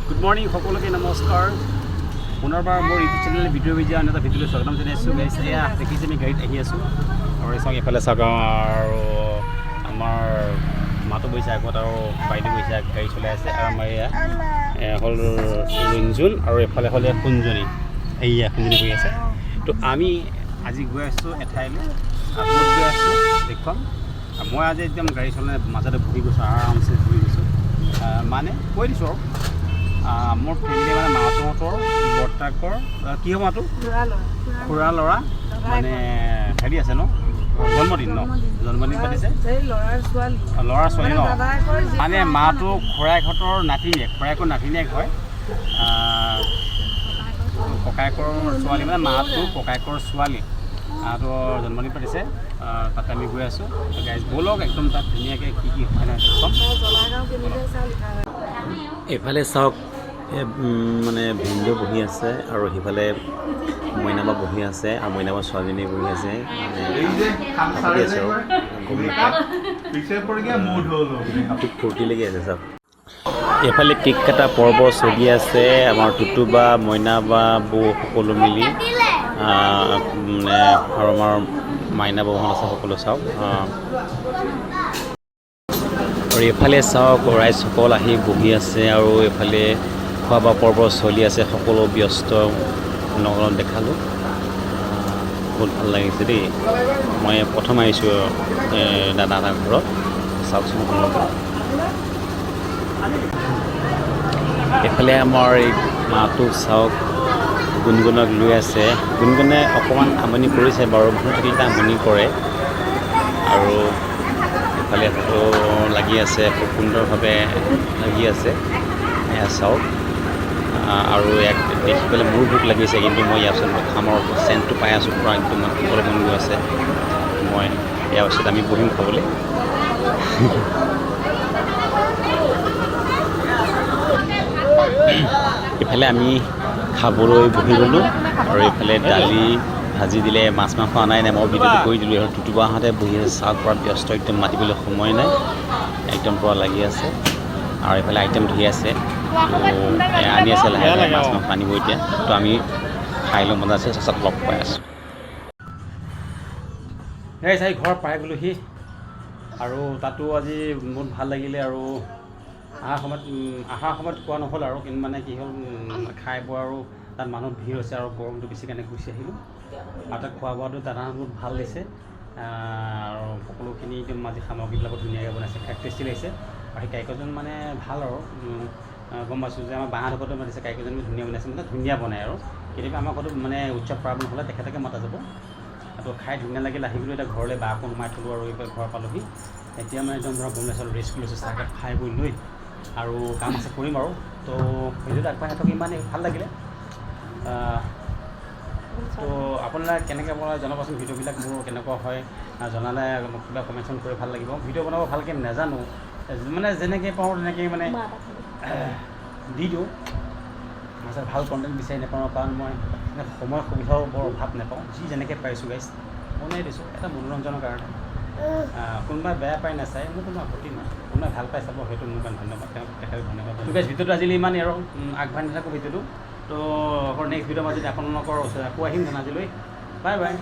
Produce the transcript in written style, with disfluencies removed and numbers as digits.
good morning সকলোকে নমস্কাৰ পুনৰবাৰ মোৰ ইউটিউব চেনেল ভিডিঅ' আন এটা ভিডিঅ'লৈ স্বাগতম জনাইছোঁ গাইছ এয়া দেখিছে আমি গাড়ীত আহি আছোঁ আৰু এই চাওক এইফালে চাওক আৰু আমাৰ মাতো বহিছে আগত আৰু বাইদেউ বহিছে গাড়ী চলাই আছে আৰু আমাৰ এয়া হ'ল ৰুণজুন আৰু এইফালে হ'লে কুঞ্জনী এয়া কুঞ্জনী বহি আছে তো আমি আজি গৈ আছোঁ এঠাইলৈ ক'ত গৈ আছোঁ দেখুৱাম মই আজি একদম গাড়ী চলাই মাজতে বহি গৈছোঁ আৰামছে বহি গৈছোঁ মানে কৈ দিছোঁ আৰু মোৰ ফেমিলি মানে মাহঁতৰ বৰ্তাকৰ কি হ'ব মাতো খুৰা ল'ৰা মানে হেৰি আছে ন জন্মদিন পাতিছে ল'ৰা ছোৱালী ন মানে মাটো খুৰাইকহঁতৰ খুৰাইকৰ নাতিনীয়েক হয় ককায়েকৰ ছোৱালী মানে মাটো ককায়েকৰ ছোৱালী তো জন্মদিন পাতিছে তাতে আমি গৈ আছোঁ গাইজ ব'লক একদম তাত ধুনীয়াকৈ কি হয় নহয় কম এইফালে চাওক মানে ভিনদেউ বহি আছে আৰু সিফালে মইনাবা বহি আছে আৰু মইনাবা ছোৱালীজনী বহি আছে ফূৰ্তি লাগি আছে চাওক এইফালে কেক কটা পৰ্ব চলি আছে আমাৰ টুটুবা মইনাবা বৌ সকলো মিলি মানে আৰু আমাৰ মাইনা বৌহঁত আছে সকলো চাওক আৰু এইফালে চাওক ৰাইজসকল আহি বহি আছে আৰু এইফালে খোৱা বোৱা পৰ্ব চলি আছে সকলো ব্যস্ত নগৰত দেখালোঁ বহুত ভাল লাগিছে দেই মই প্ৰথম আহিছোঁ দাদা এটাৰ ঘৰত চাওকচোন এইফালে আমাৰ এই মাটো চাওক গুণগুণক লৈ আছে গুণগুণে অকণমান আমনি কৰিছে বাৰু মানুহ থাকিলে আমনি কৰে আৰু এইফালে ফটো লাগি আছে খুব সুন্দৰভাৱে লাগি আছে এয়া চাওক আৰু ইয়াক দেখি পেলাই মোৰ ভোক লাগিছে কিন্তু মই ইয়াৰ ওচৰত খামৰ চেণ্টটো পাই আছোঁ পূৰা একদম খাবলৈ মন গৈ আছে মই ইয়াৰ ওচৰত আমি বহিম খাবলৈ ইফালে আমি খাবলৈ বহি গ'লোঁ আৰু এইফালে দালি ভাজি দিলে মাছ মাংস অনাই নাই মই ভিডিঅ'টো কৰি দিলোঁ আৰু টুটুবাহঁতে বহি আছে চাওক পূৰা ব্যস্ত একদম মাতিবলৈ সময় নাই একদম পূৰা লাগি আছে আৰু এইফালে আইটেম ধৰি আছে আনি আছে লাহে লাহে মাছ মাংস আনিব এতিয়া তো আমি খাই লওঁ মজা আছে চাচত লগ পাই আছোঁ এই চাই ঘৰ পাই গ'লোহি আৰু তাতো আজি বহুত ভাল লাগিলে আৰু অহাৰ সময়ত কোৱা নহ'ল আৰু কিন্তু মানে কি হ'ল খাই বোৱা আৰু তাত মানুহ ভিৰ হৈছে আৰু গৰমটো বেছি কাৰণে গুচি আহিলোঁ আৰু তাত খোৱা বোৱাটো দানা বহুত ভাল দিছে আৰু সকলোখিনি একদম আজি সামগ্ৰীবিলাকো ধুনীয়াকৈ বনাইছে খাই টেষ্টি লাগিছে আৰু সেই কাৰিকৰজন মানে ভাল আৰু গম পাইছোঁ যে আমাৰ বাঁহাদকতো মাতিছে কাৰিকৰজন ধুনীয়া বনাইছে মানে ধুনীয়া বনায় আৰু কেতিয়াবা আমাৰ ঘৰতো মানে উৎসৱ পাৰ্বণ হ'লে তেখেতকে মতা যাব তো খাই ধুনীয়া লাগিল আহি গ'লোঁ এতিয়া ঘৰলৈ বাকো সোমাই থ'লোঁ আৰু এইবাৰ ঘৰ পালোহি এতিয়া মানে একদম ধৰক বনাইছোঁ আৰু ৰেষ্ট লৈছোঁ চাহ খাই বৈ লৈ আৰু কাম আছে কৰিম আৰু তো ভিডিঅ'টো আগবাঢ়াই থাকক ইমানেই ভাল লাগিলে তো আপোনালোকে কেনেকৈ বনায় জনাবচোন ভিডিঅ'বিলাক মোৰ কেনেকুৱা হয় জনালে মোক কিবা কমেণ্টছন কৰি ভাল লাগিব ভিডিঅ' বনাব ভালকৈ নাজানো মানে যেনেকৈ পাওঁ তেনেকৈ মানে দি দিওঁ আচলতে ভাল কণ্টেণ্ট বিচাৰি নাপাওঁ কাৰণ মই সময় সুবিধাও বৰ অভাৱ নাপাওঁ যি যেনেকৈ পাৰিছোঁ গাইছ বনাই দিছোঁ এটা মনোৰঞ্জনৰ কাৰণে কোনোবাই বেয়া পাই নাচায় মোৰ কোনো আপত্তি নাই কোনোবাই ভাল পাই চাব সেইটো মোৰ কাৰণে ধন্যবাদ তেখেতক ধন্যবাদ তো গাইছ ভিডিঅ'টো আজিলৈ ইমানেই আৰু আগবাঢ়ি নাথাকোঁ ভিডিঅ'টো তো আকৌ নেক্সট ভিডিঅ' মাজত আপোনালোকৰ ওচৰত আকৌ আহিম আজিলৈ বাই বাই